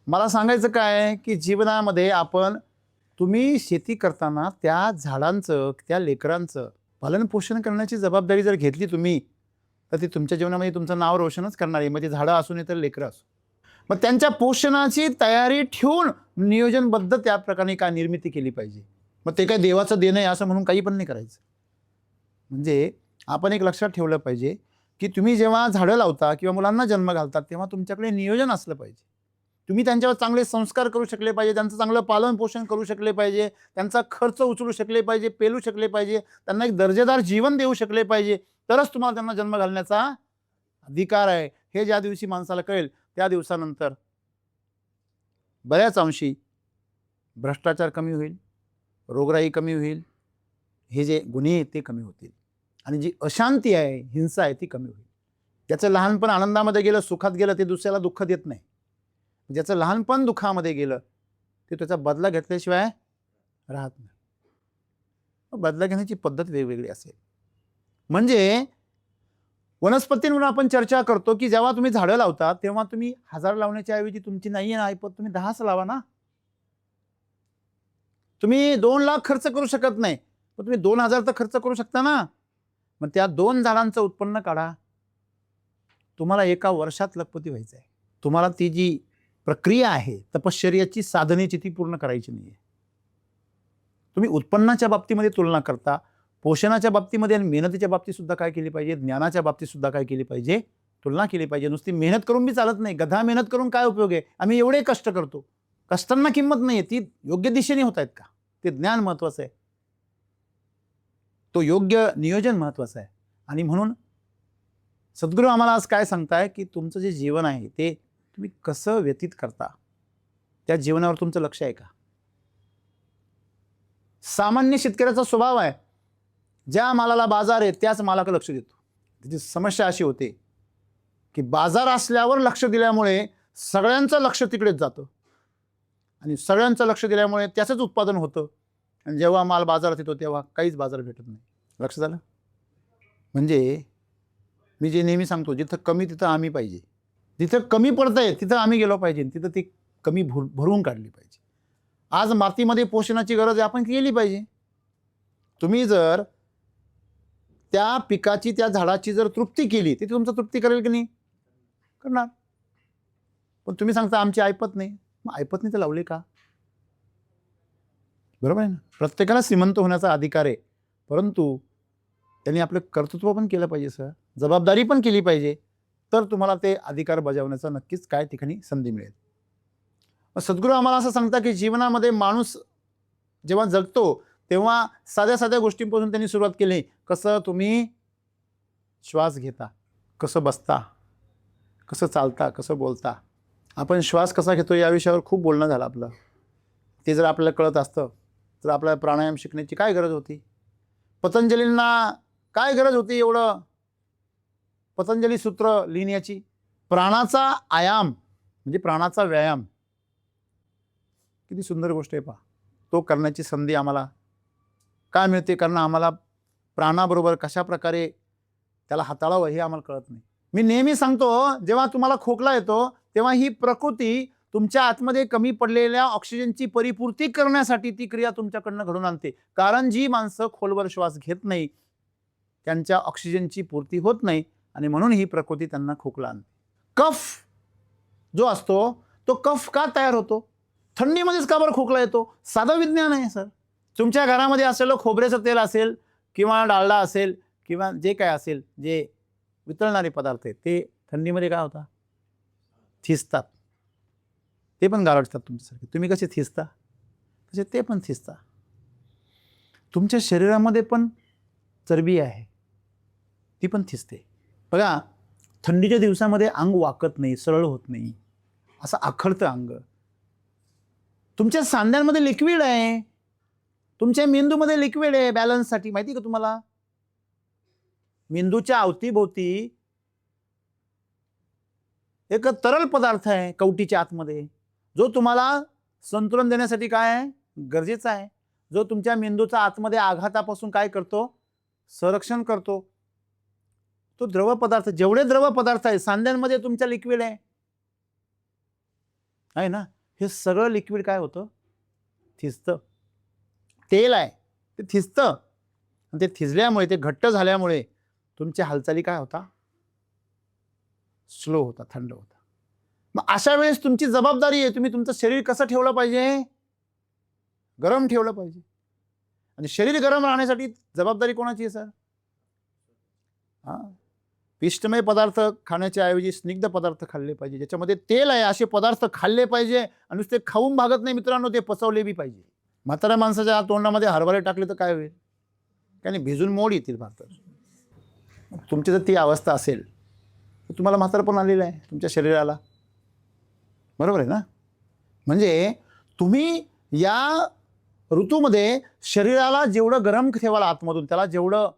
मला सांगायचं काय की जीवनामध्ये आपण, तुम्ही शेती करताना त्या झाडांचं, त्या लेकरांचं पालन पोषण करण्याची जबाबदारी जर घेतली तुम्ही, तर ती तुमच्या जीवनामध्ये तुमचं नाव रोशनच करणार आहे. म्हणजे झाडं असू नये तर लेकरं असू. मग त्यांच्या पोषणाची तयारी ठेवून नियोजनबद्ध त्या प्रकारे काय निर्मिती केली पाहिजे. मग ते काय देवाचं देणं आहे असं म्हणून काही पण नाही करायचं. म्हणजे आपण एक लक्षात ठेवलं पाहिजे की तुम्ही जेव्हा झाडं लावता किंवा मुलांना जन्म घालतात तेव्हा तुमच्याकडे नियोजन असलं पाहिजे. तुम्ही त्यांच्यावर चांगले संस्कार करू शकले पाहिजे, त्यांचं चांगलं पालन पोषण करू शकले पाहिजे, त्यांचा खर्च उचलू शकले पाहिजे, पेलू शकले पाहिजे, त्यांना एक दर्जेदार जीवन देऊ शकले पाहिजे, तरच तुम्हाला त्यांना जन्म घालण्याचा अधिकार आहे. हे ज्या दिवशी माणसाला कळेल त्या दिवसानंतर बऱ्याच अंशी भ्रष्टाचार कमी होईल, रोगराई कमी होईल, हे जे गुन्हे आहेत ते कमी होतील आणि जी अशांती आहे, हिंसा आहे ती कमी होईल. ज्याचं लहानपण आनंदामध्ये गेलं, सुखात गेलं, ते दुसऱ्याला दुःख देत नाही. ज्याचं लहानपण दुःखामध्ये गेलं ते त्याचा बदला घेतल्याशिवाय राहत नाही. बदला घेण्याची पद्धत वेगवेगळी असेल. म्हणजे वनस्पतींवर आपण चर्चा करतो की जेव्हा तुम्ही झाडं लावता तेव्हा तुम्ही 1000 लावण्याच्या ऐवजी तुमची नाही आहे ऐपत, तुम्ही 10च लावा ना. तुम्ही 2 लाख खर्च करू शकत नाही, पण तुम्ही 2000 तर खर्च करू शकता ना. मग त्या 2 झाडांचं उत्पन्न काढा. तुम्हाला एका वर्षात लखपती व्हायचं आहे. तुम्हाला ती जी प्रक्रिया आहे तपश्चर्याची, साधनेची, ती पूर्ण करायची नाही आहे. तुम्ही उत्पन्नाच्या बाबतीमध्ये तुलना करता, पोषणाच्या बाबतीमध्ये आणि मेहनतीच्या बाबतीत सुद्धा काय केली पाहिजे, ज्ञानाच्या बाबतीत सुद्धा काय केली पाहिजे, तुलना केली पाहिजे. नुसती मेहनत करून बी चालत नाही. गधा मेहनत करून काय उपयोग आहे. आम्ही एवढे कष्ट करतो, कष्टांना किंमत नाही आहे, ती योग्य दिशेने होत आहेत का, ते ज्ञान महत्त्वाचं आहे. तो योग्य नियोजन महत्त्वाचं आहे. आणि म्हणून सद्गुरू आम्हाला आज काय सांगताय की तुमचं जे जीवन आहे ते तुम्ही कसं व्यतीत करता, त्या जीवनावर तुमचं लक्ष आहे का. सामान्य शेतकऱ्याचा स्वभाव आहे, ज्या मालाला बाजार आहे त्याच मालाकडे लक्ष देतो. त्याची समस्या अशी होते की बाजार असल्यावर लक्ष दिल्यामुळे सगळ्यांचं लक्ष तिकडेच जातं आणि सगळ्यांचं लक्ष दिल्यामुळे त्याचंच उत्पादन होतं आणि जेव्हा माल बाजारात येतो तेव्हा काहीच बाजार भेटत नाही. लक्ष झालं. म्हणजे मी जे नेहमी सांगतो, जिथं कमी तिथं आम्ही पाहिजे, जिथं कमी पडतंय तिथं आम्ही गेलो पाहिजे, तिथं ती कमी भरून काढली पाहिजे. आज मातीमध्ये पोषणाची गरज आहे, आपण केली पाहिजे. तुम्ही जर त्या पिकाची, त्या झाडाची जर तृप्ती केली ती तुमचं तृप्ती करेल की नाही, करणार. पण तुम्ही सांगता आमची ऐपत नाही. मग ऐपत नाही तर लावली का. बरोबर आहे ना. प्रत्येकाला श्रीमंत होण्याचा अधिकार आहे, परंतु त्यांनी आपलं कर्तृत्व पण केलं पाहिजे सर, जबाबदारी पण केली पाहिजे, तर तुम्हाला ते अधिकार बजावण्याचा नक्कीच काय ठिकाणी संधी मिळेल. मग सद्गुरू आम्हाला असं सांगता की जीवनामध्ये माणूस जेव्हा जगतो तेव्हा साध्या साध्या गोष्टींपासून त्यांनी सुरुवात केली. कसं तुम्ही श्वास घेता, कसं बसता, कसं चालता, कसं बोलता. आपण श्वास कसा घेतो या विषयावर खूप बोलणं झालं आपलं. ते जर आपल्याला कळत असतं तर आपल्याला प्राणायाम शिकण्याची काय गरज होती. पतंजलींना काय गरज होती एवढं पतंजली सूत्र लिहिण्याची. प्राणाचा आयाम म्हणजे प्राणाचा व्यायाम किती सुंदर गोष्ट आहे पहा. तो करण्याची संधी आम्हाला काय मिळते, कारण आम्हाला प्राणाबरोबर कशा प्रकारे त्याला हाताळावं हे आम्हाला कळत नाही. मी नेहमी सांगतो, जेव्हा तुम्हाला खोकला येतो तेव्हा ही प्रकृती तुमच्या आतमध्ये कमी पडलेल्या ऑक्सिजनची परिपूर्ती करण्यासाठी ती क्रिया तुमच्याकडनं घडून आणते. कारण जी माणसं खोलवर श्वास घेत नाही त्यांच्या ऑक्सिजनची पूर्ती होत नाही आणि म्हणून ही प्रकृती त्यांना खोकला आणते. कफ जो असतो तो कफ का तयार होतो, थंडीमध्येच का बरं खोकला येतो, साधं विज्ञान आहे सर. तुमच्या घरामध्ये असलेलं खोबऱ्याचं तेल असेल किंवा डालडा असेल किंवा जे काय असेल, जे वितळणारे पदार्थ आहेत ते थंडीमध्ये काय होतात, थिजतात. ते पण गारठतात तुमच्यासारखे. तुम्ही कसे थिजता तसे ते पण थिजता. तुमच्या शरीरामध्ये पण चरबी आहे, ती पण थिजते. बघा, थंडीच्या दिवसामध्ये अंग वाकत नाही, सरळ होत नाही, असं आखडतं अंग. तुमच्या सांध्यांमध्ये लिक्विड आहे, तुमच्या मेंदूमध्ये लिक्विड आहे बॅलन्ससाठी. माहिती का तुम्हाला, मेंदूच्या अवतीभोवती एक तरल पदार्थ आहे कवटीच्या आतमध्ये, जो तुम्हाला संतुलन देण्यासाठी काय आहे, गरजेचा आहे. जो तुमच्या मेंदूचा आतमध्ये आघातापासून काय करतो, संरक्षण करतो. तो द्रव पदार्थ, जेवढे द्रव पदार्थ आहे सांध्यांमध्ये तुमच्या लिक्विड आहे ना, हे सगळं लिक्विड काय होतं, थिजतं. तेल आहे ते थिजतं आणि ते थिजल्यामुळे, ते घट्ट झाल्यामुळे तुमच्या हालचाली काय होता, स्लो होता, थंड होता. मग अशा वेळेस तुमची जबाबदारी आहे, तुम्ही तुमचं शरीर कसं ठेवलं पाहिजे, गरम ठेवलं पाहिजे. आणि शरीर गरम राहण्यासाठी जबाबदारी कोणाची आहे सर, हां, पिष्टमय पदार्थ खाण्याच्या ऐवजी स्निग्ध पदार्थ खाल्ले पाहिजे, ज्याच्यामध्ये तेल आहे असे पदार्थ खाल्ले पाहिजे. आणि नुसते खाऊन भागत नाही मित्रांनो, ते पचवले बी पाहिजे. म्हाताऱ्या माणसाच्या तोंडामध्ये हरभरे टाकले तर काय होईल? त्याने भिजून मोड येतील भारतात. तुमची जर ती अवस्था असेल तर तुम्हाला म्हातारपण आलेलं आहे तुमच्या शरीराला, बरोबर आहे ना? म्हणजे तुम्ही या ऋतूमध्ये शरीराला जेवढं गरम ठेवाल आतमधून, त्याला जेवढं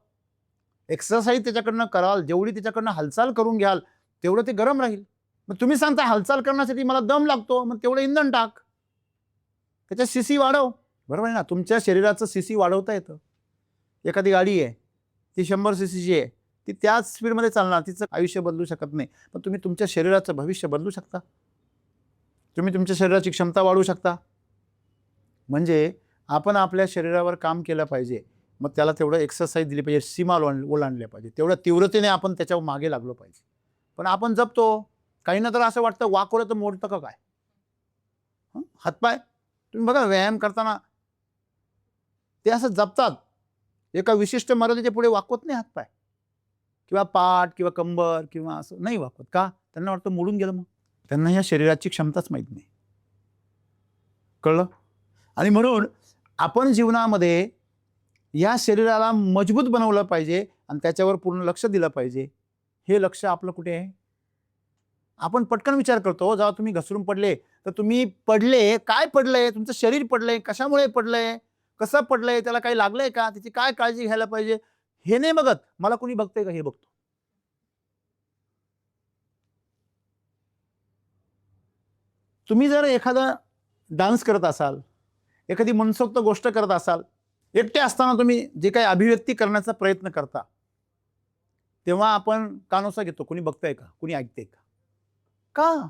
एक्सरसाइज त्याच्याकडनं कराल, जेवढी त्याच्याकडनं हालचाल करून घ्याल, तेवढं ते गरम राहील. मग तुम्ही सांगता हालचाल करण्यासाठी मला दम लागतो, मग तेवढं इंधन टाक, त्याच्या सीसी वाढव, बरोबर आहे ना? तुमच्या शरीराचं सीसी वाढवता येतं. एखादी गाडी आहे ती 100 सीसीची आहे, ती त्याच स्पीडमध्ये चालणार, तिचं आयुष्य बदलू शकत नाही. पण तुम्ही तुमच्या शरीराचं भविष्य बदलू शकता, तुम्ही तुमच्या शरीराची क्षमता वाढवू शकता. म्हणजे आपण आपल्या शरीरावर काम केलं पाहिजे, मग त्याला तेवढं एक्सरसाइज दिली पाहिजे, सीमा ओलांडल्या पाहिजे, तेवढ्या तीव्रतेने आपण त्याच्यावर मागे लागलो पाहिजे. पण आपण जपतो. काहींना तर असं वाटतं वाकवलं तर मोडतं का काय? हातपाय तुम्ही बघा, व्यायाम करताना ते असं जपतात, एका विशिष्ट मर्यादेच्या पुढे वाकवत नाही हातपाय किंवा पाठ किंवा कंबर किंवा असं नाही वाकवत. का? त्यांना वाटतं मोडून गेलं. मग त्यांना या शरीराची क्षमताच माहीत नाही. कळलं? आणि म्हणून आपण जीवनामध्ये या शरीराला मजबूत बनवलं पाहिजे आणि त्याच्यावर पूर्ण लक्ष दिलं पाहिजे. हे लक्ष आपलं कुठे आहे? आपण पटकन विचार करतो, जेव्हा तुम्ही घसरून पडले तर तुम्ही पडले, काय पडलंय? तुमचं शरीर पडलंय, कशामुळे पडलंय, कसं पडलंय, त्याला काही लागलंय का, त्याची काय काळजी घ्यायला पाहिजे, हे नाही बघत. मला कोणी बघतंय का हे बघतो. तुम्ही जर एखादा डान्स करत असाल, एखादी मनसोक्त गोष्ट करत असाल, एकटे असताना तुम्ही जे काही अभिव्यक्ती करण्याचा प्रयत्न करता, तेव्हा आपण कानोसा घेतो, कोणी बघतंय का, कोणी ऐकतंय का? का?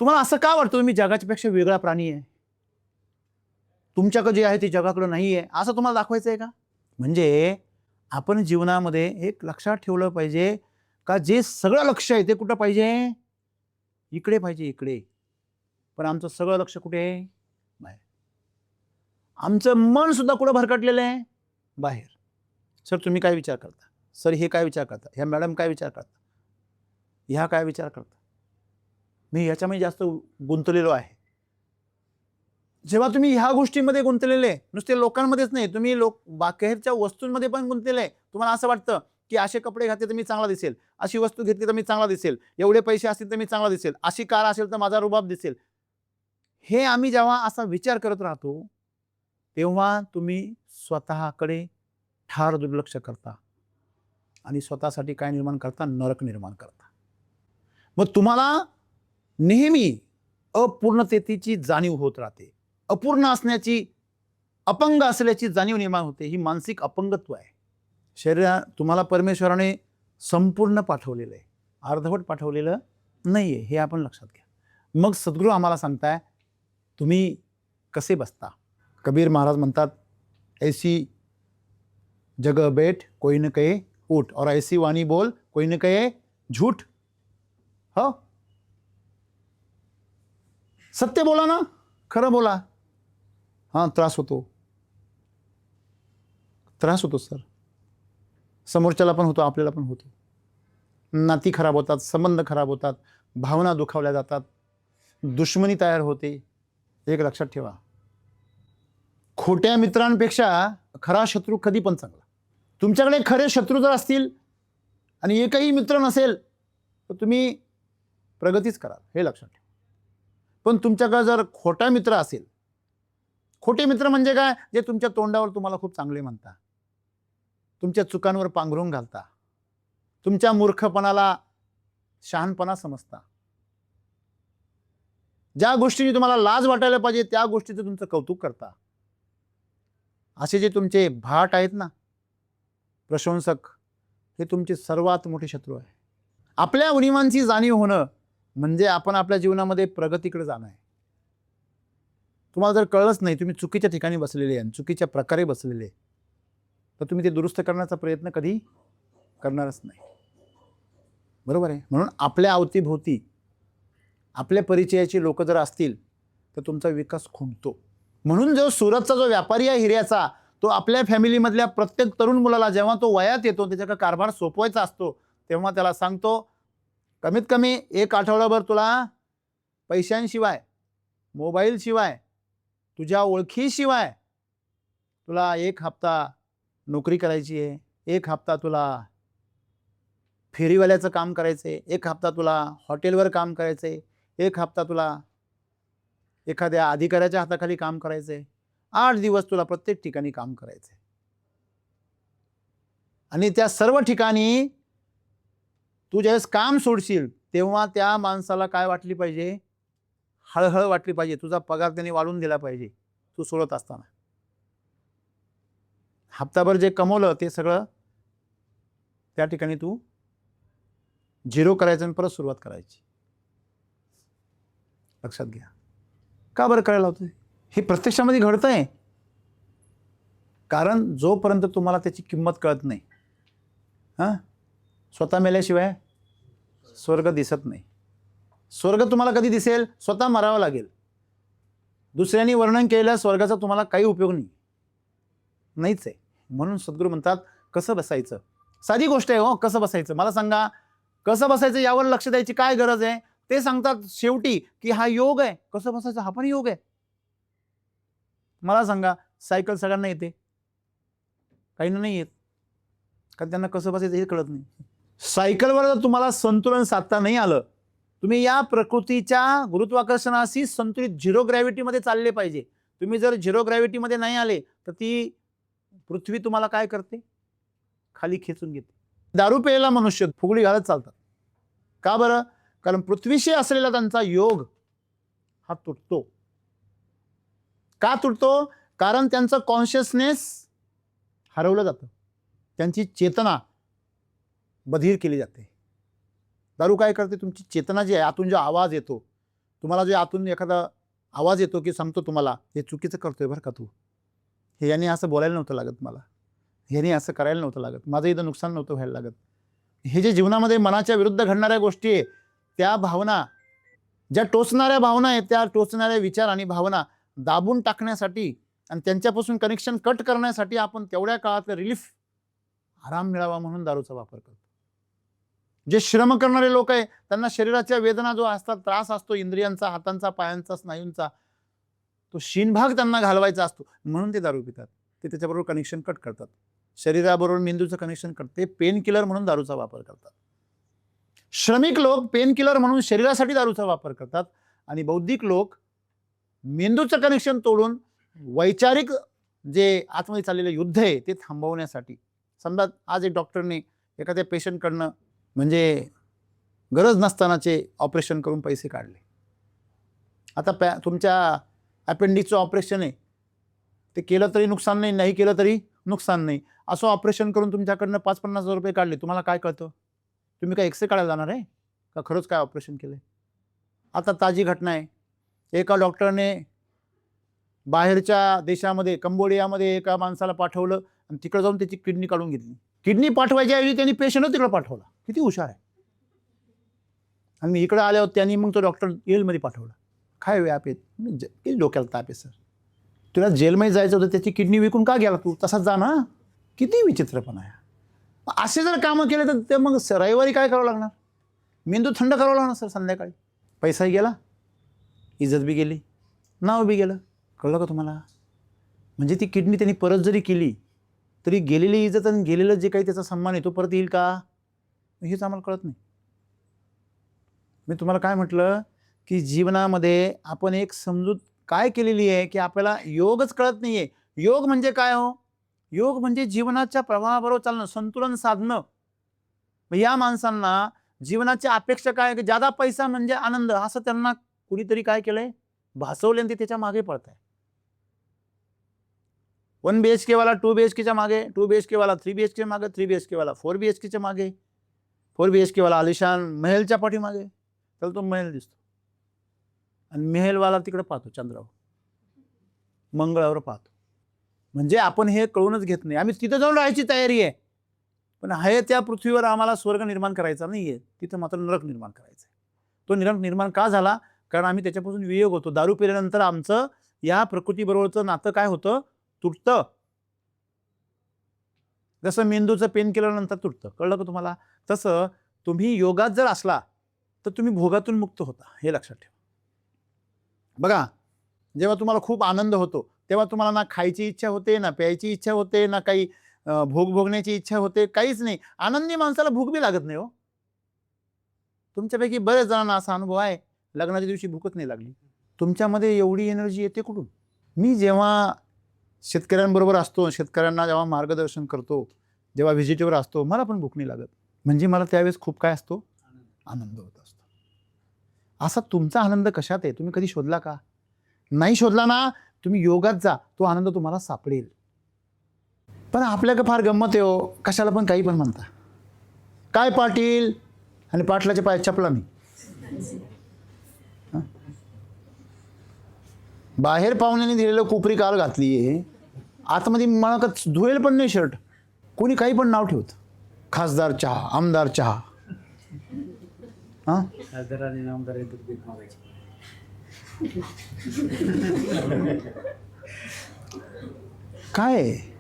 तुम्हाला असं का वाटतं तुम्ही जगाच्या पेक्षा वेगळा प्राणी आहे, तुमच्याकडे जे आहे ते जगाकडे नाही आहे, असं तुम्हाला दाखवायचं आहे का? म्हणजे आपण जीवनामध्ये एक लक्षात ठेवलं पाहिजे का जे सगळं लक्ष आहे ते कुठं पाहिजे? इकडे पाहिजे, इकडे. पण आमचं सगळं लक्ष कुठे आहे? बाहेर. आमचं मन सुद्धा कुठं भरकटलेलं आहे? बाहेर. सर तुम्ही काय विचार करता? सर हे काय विचार करता? ह्या मॅडम काय विचार करता? ह्या काय विचार करता? मी ह्याच्यामध्ये जास्त गुंतलेलो आहे. जेव्हा तुम्ही ह्या गोष्टींमध्ये गुंतलेले, नुसते लोकांमध्येच नाही, तुम्ही बाहेरच्या वस्तूंमध्ये पण गुंतलेले, तुम्हाला असं वाटतं की असे कपडे घातले तर मी चांगला दिसेल, अशी वस्तू घेतली तर मी चांगला दिसेल, एवढे पैसे असतील तर मी चांगला दिसेल, अशी कार असेल तर माझा रुबाब दिसेल. हे आम्ही जेव्हा असा विचार करत राहतो तेव्हा तुम्ही स्वतःकडे ठार दुर्लक्ष करता आणि स्वतःसाठी काय निर्माण करता? नरक निर्माण करता. मग तुम्हाला नेहमी अपूर्णतेची जाणीव होत राहते, अपूर्ण असण्याची, अपंग असल्याची जाणीव निर्माण होते. ही मानसिक अपंगत्व आहे. शरीरा तुम्हाला परमेश्वराने संपूर्ण पाठवलेलं आहे, अर्धवट पाठवलेलं नाही आहे, हे आपण लक्षात घ्या. मग सद्गुरू आम्हाला सांगताय तुम्ही कसे बसता. कबीर महाराज म्हणतात, ऐसी जगह बैठ कोई न कहे उठ, और ऐसी वाणी बोल कोई न कहे झूठ. हो, सत्य बोला ना, खरं बोला. हां, त्रास होतो, त्रास होतो सर, समोरच्याला पण होतो, आपल्याला पण होतो. नाती खराब होतात, संबंध खराब होतात, भावना दुखावल्या जातात, दुश्मनी तयार होते. एक लक्षात ठेवा, खोट्या मित्रांपेक्षा खरा शत्रू कधी पण चांगला. तुमच्याकडे खरे शत्रू जर असतील आणि एकही मित्र नसेल तर तुम्ही प्रगतीच कराल, हे लक्षात ठेवा. पण तुमच्याकडे जर खोटा मित्र असेल, खोटे मित्र म्हणजे काय? जे तुमच्या तोंडावर तुम्हाला खूप चांगले म्हणता, तुमच्या चुकांवर पांघरून घालता, तुमच्या मूर्खपणाला शहाणपणा समजता, ज्या गोष्टींनी तुम्हाला लाज वाटायला पाहिजे त्या गोष्टीचं तुमचं कौतुक करता. असे जे तुमचे भाट आहेत ना, प्रशंसक, हे तुमचे सर्वात मोठे शत्रू आहे. आपल्या उणिवांची जाणीव होणं म्हणजे आपण आपल्या जीवनामध्ये प्रगतीकडे जाणं आहे. तुम्हाला जर कळलंच नाही, तुम्ही चुकीच्या ठिकाणी बसलेले आणि चुकीच्या प्रकारे बसलेले, तर तुम्ही ते दुरुस्त करण्याचा प्रयत्न कधी करणारच नाही, बरोबर आहे. म्हणून आपल्या अवतीभोवती आपल्या परिचयाची लोक जर असतील तर तुमचा विकास खुंटतो. म्हणून जो सुरतचा जो व्यापारी आहे हिऱ्याचा, तो आपल्या फॅमिलीमधल्या प्रत्येक तरुण मुलाला जेव्हा तो वयात येतो त्याच्याकडे कारभार सोपवायचा असतो तेव्हा त्याला सांगतो कमीत कमी 1 आठवडाभर तुला पैशांशिवाय, मोबाईलशिवाय, तुझ्या ओळखीशिवाय तुला 1 हप्ता नोकरी करायची आहे, 1 हप्ता तुला फेरीवाल्याचं काम करायचं आहे, 1 हप्ता तुला हॉटेलवर काम करायचं आहे, 1 हप्ता तुला एखाद्या अधिकाऱ्याच्या हाताखाली काम करायचं आहे, 8 दिवस तुला प्रत्येक ठिकाणी काम करायचं आहे. आणि त्या सर्व ठिकाणी तू ज्यावेळेस काम सोडशील तेव्हा त्या माणसाला काय वाटली पाहिजे? हळहळ वाटली पाहिजे. तुझा पगार त्यांनी वाढवून दिला पाहिजे तू सोडत असताना. हप्ताभर जे कमवलं ते सगळं त्या ठिकाणी तू झिरो करायचं आणि परत सुरुवात करायची. लक्षात घ्या. का बरं करायला होतं? हे प्रत्यक्षामध्ये घडतंय. कारण जोपर्यंत तुम्हाला त्याची किंमत कळत नाही, स्वतः मेल्याशिवाय स्वर्ग दिसत नाही. स्वर्ग तुम्हाला कधी दिसेल? स्वतः मरावं लागेल. दुसऱ्यांनी वर्णन केलेल्या स्वर्गाचा तुम्हाला काही उपयोग नाहीच आहे. म्हणून सद्गुरू म्हणतात कसं बसायचं. साधी गोष्ट आहे हो, कसं बसायचं. मला सांगा कसं बसायचं यावर लक्ष द्यायची काय गरज आहे? ते सांगतात शेवटी की हा योग आहे. कसं बसायचं हा पण योग आहे. मला सांगा सायकल सगळ्यांना येते, काहींना नाही येत, कारण त्यांना कसं बसायचं हे कळत नाही. सायकलवर जर तुम्हाला संतुलन साधता नाही आलं, तुम्ही या प्रकृतीच्या गुरुत्वाकर्षणाशी संतुलित झिरो ग्रॅव्हिटीमध्ये चालले पाहिजे. तुम्ही जर झिरो ग्रॅव्हिटीमध्ये नाही आले तर ती पृथ्वी तुम्हाला काय करते? खाली खेचून घेते. दारू प्यायला मनुष्य फुगडी घालत चालतात. का बरं? कारण पृथ्वीशी असलेला त्यांचा योग हा तुटतो. का तुटतो? कारण त्यांचं कॉन्शियसनेस हरवलं जातं, त्यांची चेतना बधीर केली जाते. दारू काय करते? तुमची चेतना जी आहे, आतून जो आवाज येतो, तुम्हाला जे आतून एखादा आवाज येतो की सांगतो तुम्हाला हे चुकीचं करतोय बरं का तू, हे याने असं बोलायला नव्हतं लागत, मला ह्याने असं करायला नव्हतं लागत, माझं इथं नुकसान नव्हतं व्हायला लागत. हे जे जीवनामध्ये मनाच्या विरुद्ध घडणाऱ्या गोष्टी आहे, त्या भावना, ज्या टोचणाऱ्या भावना आहेत, त्या टोचणाऱ्या विचार आणि भावना दाबून टाकण्यासाठी आणि त्यांच्यापासून कनेक्शन कट करण्यासाठी आपण तेवढ्या काळात रिलीफ, आराम मिळावा म्हणून दारूचा वापर करतो. जे श्रम करणारे लोक आहे त्यांना शरीराच्या वेदना जो असतात, त्रास असतो इंद्रियांचा, हातांचा, पायांचा, स्नायूंचा, तो शीनभाग त्यांना घालवायचा असतो म्हणून ते दारू पितात. ते त्याच्याबरोबर कनेक्शन कट करतात, शरीराबरोबर मेंदूचं कनेक्शन करतात. ते पेन किलर म्हणून दारूचा वापर करतात. श्रमिक लोक पेन किलर म्हणून शरीरासाठी दारूचा वापर करतात आणि बौद्धिक लोक मेंदूचं कनेक्शन तोडून वैचारिक जे आतमध्ये चाललेलं युद्ध आहे ते थांबवण्यासाठी. समजा आज एक डॉक्टरने एखाद्या पेशंटकडनं म्हणजे गरज नसतानाचे ऑपरेशन करून पैसे काढले. आता तुमच्या अपेंडिक्सचं ऑपरेशन आहे, ते केलं तरी नुकसान नाही, नाही केलं तरी नुकसान नाही. असं ऑपरेशन करून तुमच्याकडनं 5-50 हजार रुपये काढले. तुम्हाला काय कळतं? तुम्ही काय एक्सरे काढायला जाणार आहे का खरंच काय ऑपरेशन केलं? आता ताजी घटना आहे, एका डॉक्टरने बाहेरच्या देशामध्ये कंबोडियामध्ये एका माणसाला पाठवलं आणि तिकडे जाऊन त्याची किडनी काढून घेतली. किडनी पाठवायच्या ऐवजी त्यांनी पेशंटच तिकडे पाठवला. किती हुशार आहे. आणि मी इकडे आल्यावर त्यांनी मग तो डॉक्टर जेलमध्ये पाठवला. काय व्याप आहे, किती डोक्याला ताप आहे सर. तुला जेलमध्ये जायचं होतं, त्याची किडनी विकून का गेला तू? तसाच जा ना. किती विचित्रपणा आहे. असे जर कामं केले तर ते मग रविवारी काय करावं लागणार? मेंदू थंड करावं लागणार सर संध्याकाळी. पैसाही गेला, इज्जत बी गेली, नाव बी गेलं. कळलं का तुम्हाला? म्हणजे ती किडनी त्यांनी परत जरी केली तरी गेलेली इज्जत आणि गेलेलं जे काही त्याचा सन्मान आहे तो परत येईल का? हेच आम्हाला कळत नाही. मी तुम्हाला काय म्हटलं की जीवनामध्ये आपण एक समजूत काय केलेली आहे की आपल्याला योगच कळत नाही आहे. योग म्हणजे काय हो? योग म्हणजे जीवनाच्या प्रवाहाबरोबर चालणं, संतुलन साधणं. या माणसांना जीवनाची अपेक्षा काय की ज्यादा पैसा म्हणजे आनंद, असं त्यांना कुणीतरी काय केलंय, भासवले आणि ते त्याच्या मागे पडत आहे. 1 BHK वाला 2 BHKच्या मागे, 2 BHK वाला 3 BHK मागे, 3 BHK वाला 4 BHKच्या मागे, 4 BHK वाला आलिशान महलच्या पाठीमागे. त्याला तो महल दिसतो आणि महलवाला तिकडे पाहतो चंद्रावर, मंगळावर पाहतो. म्हणजे आपण हे कळूनच घेत नाही. आम्ही तिथं जाऊन राहायची तयारी आहे, पण आहे त्या पृथ्वीवर आम्हाला स्वर्ग निर्माण करायचा नाही आहे, तिथं मात्र नरक निर्माण करायचा आहे. तो नरक निर्माण का झाला? कारण आम्ही त्याच्यापासून वियोग होतो. दारू पिल्यानंतर आमचं या प्रकृतीबरोबरचं नातं काय होतं? तुटतं. जसं मेंदूचं पेन केल्यानंतर तुटतं, कळलं का तुम्हाला? तसं तुम्ही योगात जर असला तर तुम्ही भोगातून मुक्त होता, हे लक्षात ठेवा. बघा, जेव्हा तुम्हाला खूप आनंद होतो तेव्हा तुम्हाला ना खायची इच्छा होते, ना प्यायची इच्छा होते, ना काही भोग भोगण्याची इच्छा होते, काहीच नाही. आनंदी माणसाला भूक बी लागत नाही हो. तुमच्यापैकी बरेच जणांना असा अनुभव आहे, लग्नाच्या दिवशी भूकच नाही लागली. तुमच्यामध्ये एवढी एनर्जी येते कुठून? मी जेव्हा शेतकऱ्यांबरोबर असतो, शेतकऱ्यांना जेव्हा मार्गदर्शन करतो, जेव्हा व्हिजिटवर असतो, मला पण भूक नाही लागत. म्हणजे मला त्यावेळेस खूप काय असतो? आनंद होत असतो. असा तुमचा आनंद कशात आहे? तुम्ही कधी शोधला का? नाही शोधला ना, तुम्ही योगात जा, तो आनंद तुम्हाला सापडेल. पण आपल्याकडे फार गंमत आहे हो, कशाला पण काही पण म्हणता. काय पाटील, आणि पाटलाच्या पायात चपला नाही. बाहेर पाहुण्याने दिलेलं कोपरी काल घातली आहे, आतमध्ये मला का धुवेल पण नाही शर्ट. कोणी काही पण नाव ठेवत, खासदार चहा, आमदार चहा. हां, खासदार आणि आमदार दूध बीत मागायचे. काय आहे?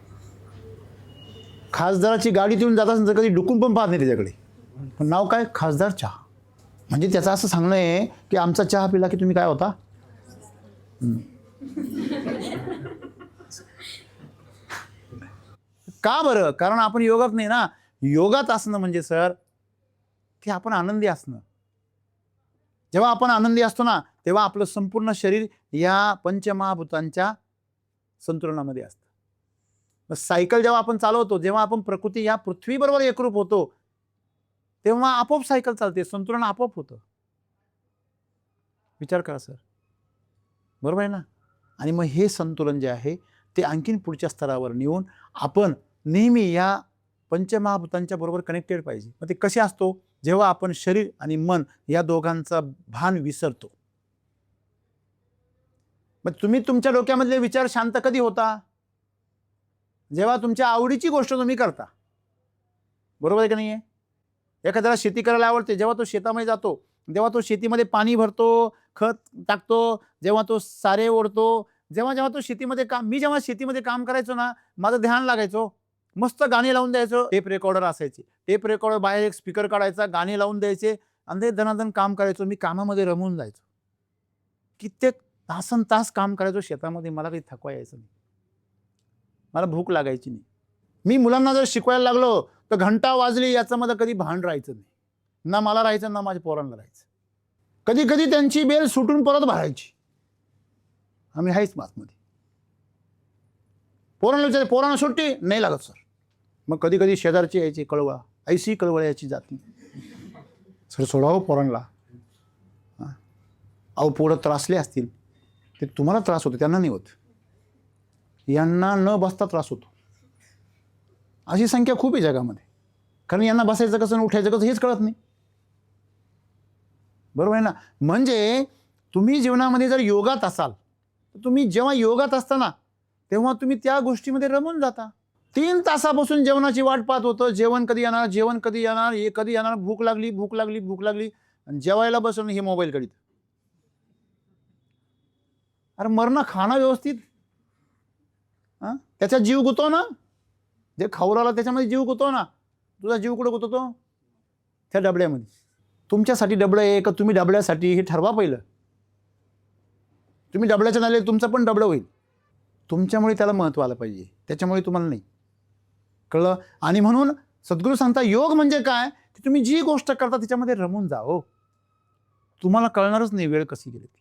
खासदाराची गाडी देऊन जात असेल तर कधी डुकून पण पाहत नाही त्याच्याकडे, पण नाव काय? खासदार चहा. म्हणजे त्याचं असं सांगणं आहे की आमचा चहा पिला की तुम्ही काय होता? का बरं? कारण आपण योगात नाही ना. योगात असणं म्हणजे सर की आपण आनंदी असणं. जेव्हा आपण आनंदी असतो ना, तेव्हा आपलं संपूर्ण शरीर या पंचमहाभूतांच्या संतुलनामध्ये असतं. सायकल जेव्हा आपण चालवतो, जेव्हा आपण प्रकृती या पृथ्वीबरोबर एकरूप होतो, तेव्हा आपोआप सायकल चालते, संतुलन आपोआप होतं. विचार करा सर, बरोबर आहे ना? आणि मग हे संतुलन जे आहे ते आणखीन पुढच्या स्तरावर नेऊन आपण नेहमी या पंचमहाभूतांच्या बरोबर कनेक्टेड पाहिजे. मग ते कसे असतो? जेव्हा आपण शरीर आणि मन या दोघांचा भान विसरतो. मग तुम्ही तुमच्या डोक्यामधले विचार शांत कधी होता? जेव्हा तुमच्या आवडीची गोष्ट तुम्ही करता. बरोबर आहे का नाही आहे? एखाद्याला शेती करायला आवडते, जेव्हा तो शेतामध्ये जातो, जेव्हा तो शेतीमध्ये पाणी भरतो, खत टाकतो, जेव्हा तो सारे ओढतो, जेव्हा तो शेतीमध्ये मी जेव्हा शेतीमध्ये काम करायचो ना, माझं ध्यान लागायचो. मस्त गाणी लावून द्यायचो. टेप रेकॉर्डर असायचे, टेप रेकॉर्डर बाहेर एक स्पीकर काढायचा, गाणी लावून द्यायचे, आणि ते दनादन काम करायचो. मी कामामध्ये रमून जायचो. कित्येक तासन तास काम करायचो शेतामध्ये. मला काही थकवा यायचं नाही, मला भूक लागायची नाही. मी मुलांना जर शिकवायला लागलो तर घंटा वाजली याचं मला कधी भान राहायचं नाही. ना मला राहायचं ना माझ्या पोरांना राहायचं. कधी कधी त्यांची बेल सुटून परत भरायची. आम्ही हायच मासमध्ये. पोरांना विचार, पोरांना सुट्टी नाही लागत सर. मग कधी कधी शेजारची यायची कळवळा, ऐशी कळवळा याची जाती. सर सोडावं पोरांना. अहो पोरं त्रासले असतील, ते तुम्हाला त्रास होतो, त्यांना नाही होत. यांना न बसता त्रास होतो. अशी संख्या खूप आहे जगामध्ये. कारण यांना बसायचं कसं, उठायचं कसं हेच कळत नाही. बरोबर आहे ना? म्हणजे तुम्ही जीवनामध्ये जर योगात असाल, तर तुम्ही जेव्हा योगात असताना तेव्हा तुम्ही त्या गोष्टीमध्ये रमून जाता. 3 तासापासून जेवणाची वाट पाहत होतं, जेवण कधी येणार, जेवण कधी येणार, हे कधी येणार, भूक लागली भूक लागली भूक लागली, आणि जेवायला बसून हे मोबाईल करीत. अरे मरणं खाणं व्यवस्थित. हां, त्याचा जीव गुतो ना, जे खाऊ राहिला त्याच्यामध्ये जीव गुतो ना. तुझा जीव कुठं गुततो? त्या डबड्यामध्ये. तुमच्यासाठी डबडं आहे का तुम्ही डबड्यासाठी, हे ठरवा पहिलं. तुम्ही डबड्याच्या नाले तुमचं पण डबडं होईल. तुमच्यामुळे त्याला महत्त्व आलं पाहिजे, त्याच्यामुळे तुम्हाला नाही. कळलं? आणि म्हणून सद्गुरू सांगता योग म्हणजे काय, की तुम्ही जी गोष्ट करता त्याच्यामध्ये रमून जा. हो, तुम्हाला कळणारच नाही वेळ कशी गेली ती.